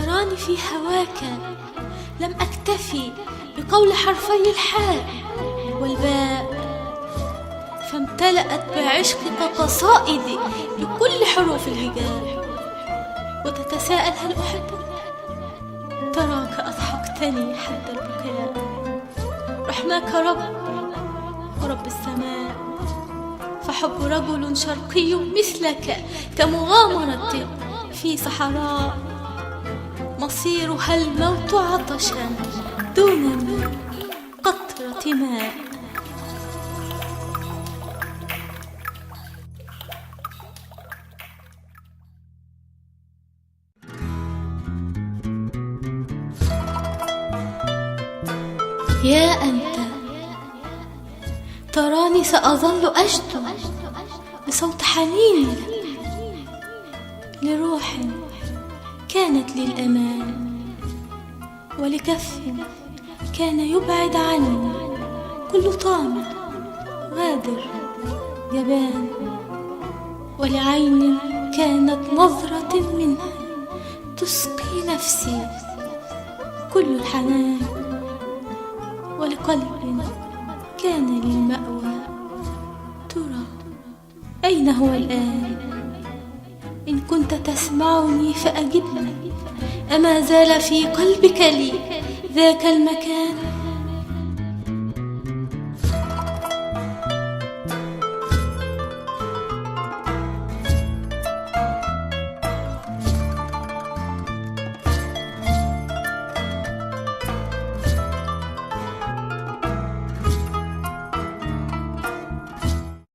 تراني في هواك لم أكتفي بقول حرفي الحاء والباء، فامتلأت بعشقك قصائدي بكل حروف الهجاء. وتتساءل هل أحبك؟ تراك أضحكتني حتى البكاء. رحماك رب ورب السماء، فحب رجل شرقي مثلك كمغامرة في صحراء، مصيرها الموت عطشا دون من قطرة ماء. يا أنت، تراني سأظل أشدو بصوت حنين لروح كانت للأمان، ولكف كان يبعد عني كل طامع غادر جبان، ولعين كانت نظرة منها تسقي نفسي كل الحنان، ولقلب كان للمأوى. ترى أين هو الآن؟ إن كنت تسمعني فأجبني، أما زال في قلبك لي ذاك المكان؟